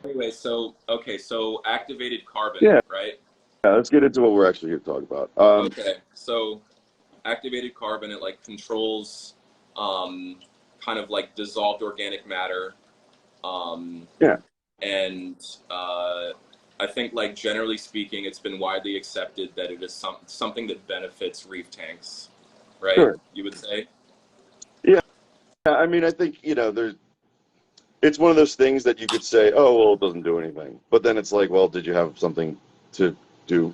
Anyway, so okay, so activated carbon, Yeah, right? let's get into what we're actually here to talk about. Okay, so activated carbon, it like controls um, kind of like dissolved organic matter, um, Yeah, and I think like generally speaking, it's been widely accepted that it is something that benefits reef tanks, right? sure. You would say. Yeah, I mean, I think, it's one of those things that you could say, oh, well, it doesn't do anything. But then it's like, well, did you have something to do?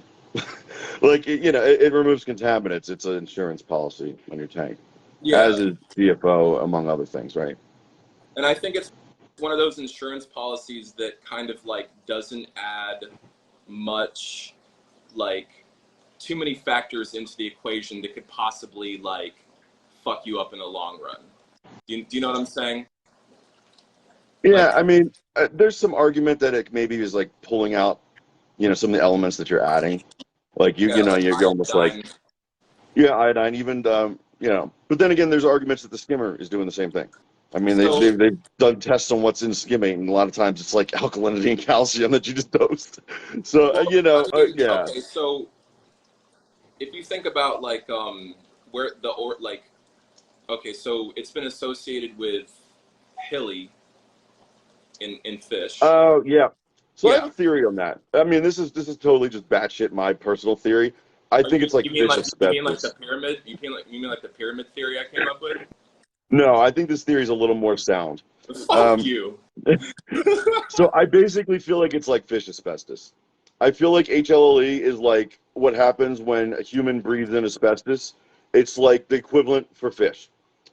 Like, it removes contaminants. It's an insurance policy on your tank, as Yeah, is DFO, among other things, right? and I think it's one of those insurance policies that kind of like doesn't add much like too many factors into the equation that could possibly like fuck you up in the long run. Do you know what I'm saying? Yeah, Like, I mean, there's some argument that it maybe is like pulling out, some of the elements that you're adding. Like, yeah, like you're almost like, iodine. yeah, iodine, even, but then again, there's arguments that the skimmer is doing the same thing. I mean, So they've done tests on what's in skimming, and a lot of times it's like alkalinity and calcium that you just dosed. So, well, I mean, yeah. okay, so if you think about like where the or like okay, so it's been associated with hilly in fish. Oh, yeah. So I have Yeah. a theory on that. I mean, this is totally just batshit my personal theory. I Or think it's like fish you mean like the asbestos. pyramid? You mean like the pyramid theory I came up with? No, I think this theory is a little more sound. Fuck Um, you. so I basically feel like it's like fish asbestos. I feel like HLLE is like what happens when a human breathes in asbestos. It's like the equivalent for fish.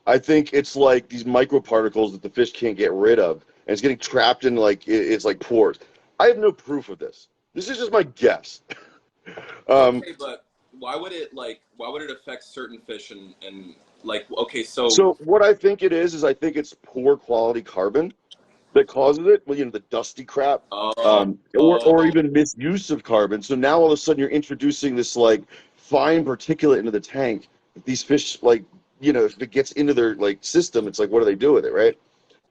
I think it's like these microparticles that the fish can't get rid of, and it's getting trapped in like it's like pores. I have no proof of this. This is just my guess. Um, Okay, but why would it affect certain fish and like okay, so so what I think it is I think it's poor quality carbon that causes it. Well, the dusty crap, oh or oh even misuse of carbon. So now all of a sudden you're introducing this like fine particulate into the tank. These fish like if it gets into their like system, it's like what do they do with it, right?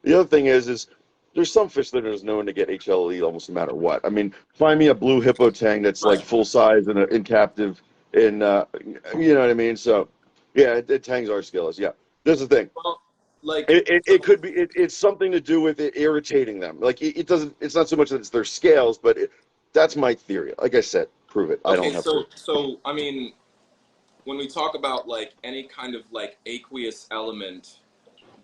The other thing is there's some fish that are just known to get HLE almost no matter what. I mean, find me a blue hippo tang that's like right. full size and in captive, in you know what I mean. So yeah, tangs are skillless. Yeah, there's the thing. Well, like It so could be it's something to do with it irritating them. Like it doesn't. It's not so much that it's their scales, but that's my theory. Like I said, prove it. I don't okay, have proof. so I mean when we talk about like any kind of like aqueous element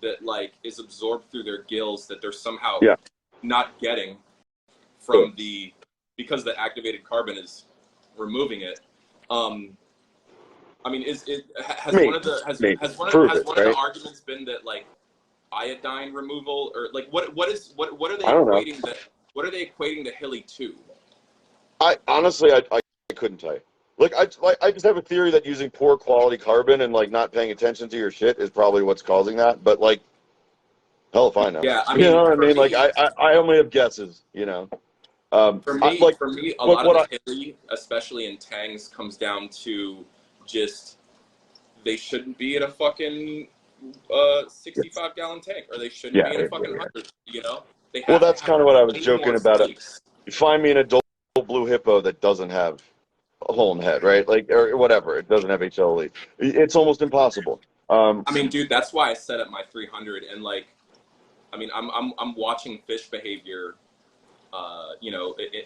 that like is absorbed through their gills that they're somehow Yeah, not getting sure. from the because the activated carbon is removing it. Um, I mean, is it has one Maybe, of the maybe prove has it, one of the right? arguments been that like iodine removal or like what are I they don't know. equating the what are they equating the hilly to? I honestly, I couldn't tell you. I just have a theory that using poor quality carbon and like not paying attention to your shit is probably what's causing that. But like, hell if I know. Yeah, I You know mean, what I mean? Like I only have guesses. I like for me, a what lot of what the I hilly, especially in tangs, comes down to just they shouldn't be in a fucking yes. 65-gallon tank, or they shouldn't Yeah, be in a yeah, fucking yeah, yeah. 100. You know, they Well, have to that's have kind of what I was way joking more about. It. space. You find me an adult blue hippo that doesn't have a hole in the head, right? Like or whatever. It doesn't have HLE. It's almost impossible. Um, I mean, dude, that's why I set up my 300, and like, I mean, I'm watching fish behavior.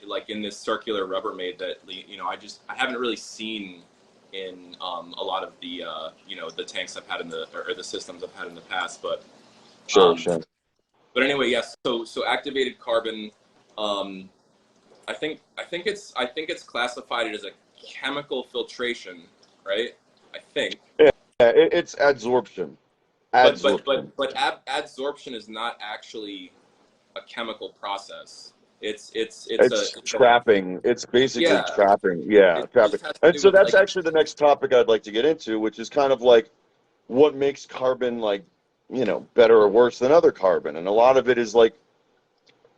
Like in this circular Rubbermaid that I haven't really seen in a lot of the the tanks I've had in the or the systems I've had in the past, sure, um, sure. but anyway, yes. So activated carbon, um, I think it's classified as a chemical filtration, right? I think, Yeah, it's adsorption. Adsorption. adsorption is not actually a chemical process. It's It's a trapping. It's basically yeah. trapping. Yeah, It trapping. just has to And do so with that's like actually the next topic I'd like to get into, which is kind of like what makes carbon like, better or worse than other carbon. And a lot of it is like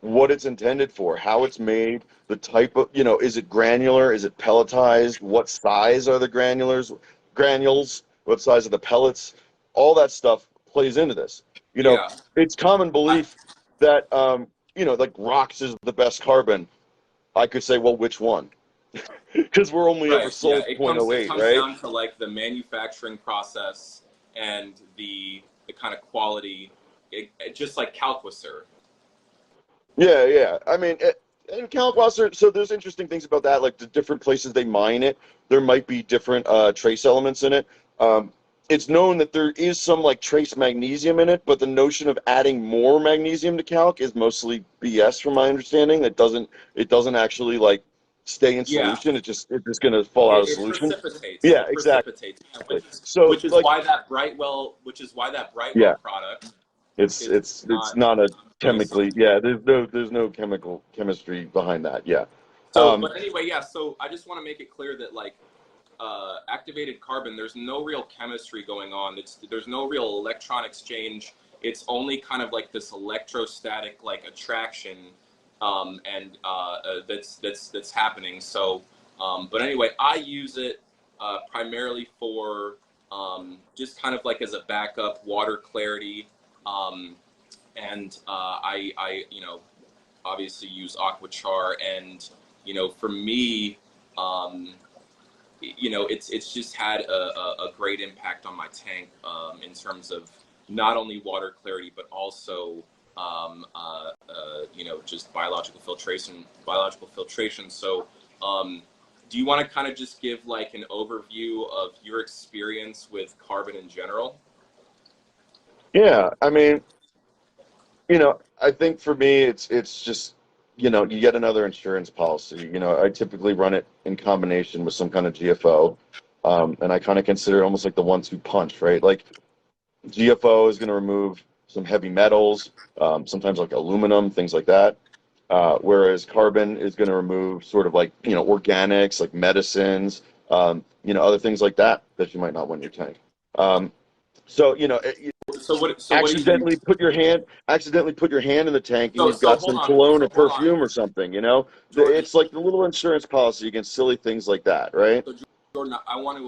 what it's intended for, how it's made, the type of, is it granular? Is it pelletized? What size are the granules? What size are the pellets? All that stuff plays into this. You know, yeah. it's common I, belief that like rocks is the best carbon, I could say, well, which one? Because we're only ever Right. Yeah. sold It point oh eight, comes right? down to like the manufacturing process and the kind of quality, just like Calquisser. Yeah, yeah. I mean, and Kalkwasser, so there's interesting things about that, like the different places they mine it. There might be different trace elements in it. Um, it's known that there is some like trace magnesium in it, but the notion of adding more magnesium to calc is mostly BS, from my understanding. It doesn't actually like stay in Yeah. solution. It's just gonna fall out of It solution. precipitates. Yeah, It exactly. precipitates. Yeah, So which is like, why that Brightwell yeah, product it's is it's it's not not a really safe. chemically, yeah. There's no chemical chemistry behind that. Yeah. So, Um, but anyway, yeah. So I just want to make it clear that like activated carbon, there's no real chemistry going on. There's no real electron exchange. It's only kind of like this electrostatic like attraction, and that's happening. So, but anyway, I use it primarily for just kind of like as a backup water clarity, um, and I obviously use aquachar, and for me. Um, it's just had a great impact on my tank, in terms of not only water clarity but also just biological filtration. So, do you want to kind of just give like an overview of your experience with carbon in general? yeah, I mean, I think for me, it's just, you get another insurance policy. I typically run it in combination with some kind of GFO, and I kind of consider it almost like the one-two punch, right? Like GFO is going to remove some heavy metals, sometimes like aluminum, things like that. Whereas carbon is going to remove sort of like, organics, like medicines, other things like that you might not want in your tank. So, So what do you accidentally put your hand in the tank and so you've so got hold some on cologne so or hold on perfume or something. Jordan. It's like the little insurance policy against silly things like that, right? So Jordan, I want to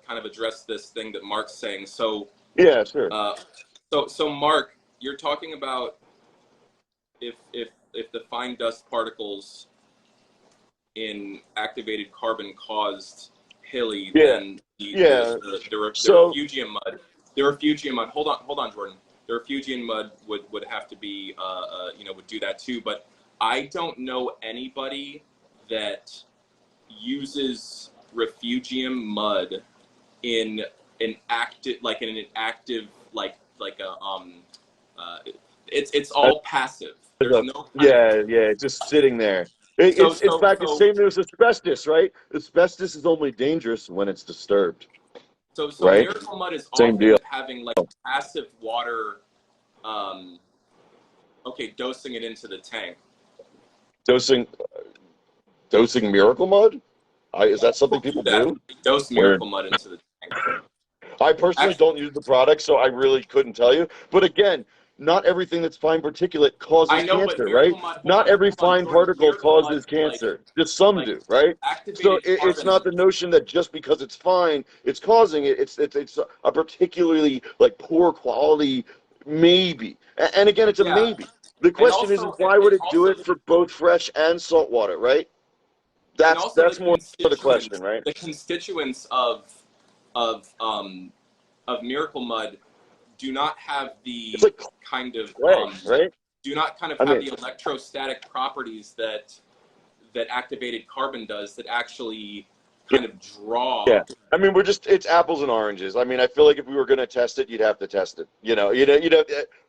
kind of address this thing that Mark's saying. So Yeah, sure. uh, so Mark, you're talking about if the fine dust particles in activated carbon caused HLLE, Yeah, then yeah. the So refugium mud, hold on, Jordan. The refugium mud would have to be would do that too. But I don't know anybody that uses refugium mud in an active like a it's uh, all passive. There's no kind of yeah, yeah, just sitting there. It, so it's in so fact the so same as asbestos, right? Asbestos is only dangerous when it's disturbed, so right? Miracle Mud is Same deal. often having like passive water, um dosing it into the tank. Dosing dosing miracle mud. Is that something People do people that. do? They dose Where Miracle Mud into the tank. I personally Actually, don't use the product, so I really couldn't tell you. But again, not everything that's fine particulate I causes know, but cancer, right? Miracle Mud. Not every Hold on, fine Jordan. particle Miracle Mud, causes cancer. Just some like do, right? So activated it's carbon. not the notion that just because it's fine, it's causing it. It's a particularly like poor quality, maybe. And again, it's a Yeah, maybe. The and question is also why would it do also it for both fresh and salt water, right? and That's also that's more the question, right? the constituents of um of Miracle Mud do not have It's the like kind of clay, right? do not kind of I have mean, the electrostatic properties that activated carbon does, that actually kind of draw. yeah, I mean, it's apples and oranges. I mean, I feel like if we were going to test it, you'd have to test it.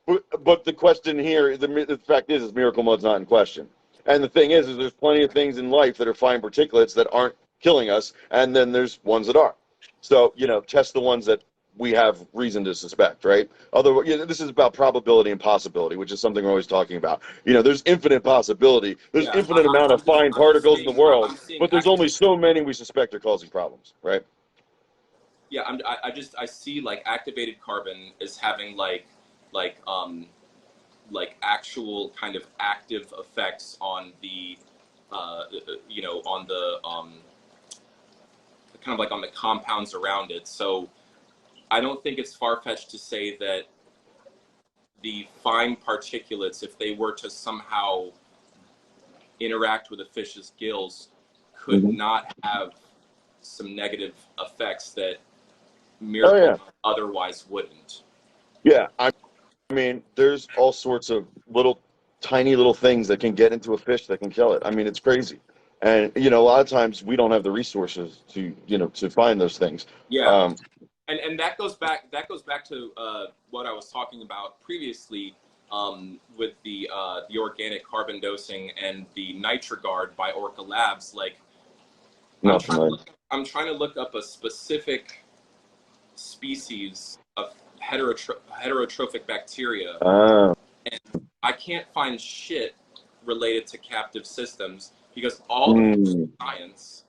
But the question here, the fact is Miracle Mud's not in question. And the thing is there's plenty of things in life that are fine particulates that aren't killing us, and then there's ones that are. So, test the ones that we have reason to suspect, right? Otherwise, this is about probability and possibility, which is something we're always talking about. There's infinite possibility. There's Yeah, infinite amount of fine particles in the world, I'm seeing but there's only so many we suspect are causing problems, right? yeah, I see like activated carbon as having like actual kind of active effects on the on the kind of like on the compounds around it. So I don't think it's far fetched to say that the fine particulates, if they were to somehow interact with a fish's gills, could Mhm. not have some negative effects that Oh miracle yeah, otherwise wouldn't. yeah. I mean, there's all sorts of little, tiny little things that can get into a fish that can kill it. I mean, it's crazy. And, you know, a lot of times we don't have the resources to, you know, to find those things. Yeah, Um, and that goes back to what I was talking about previously, with the organic carbon dosing and the NitroGuard by Orca Labs. Like, Not familiar. I'm trying to look up a specific species of heterotrophic bacteria. Ah, I can't find shit related to captive systems because all the mm, science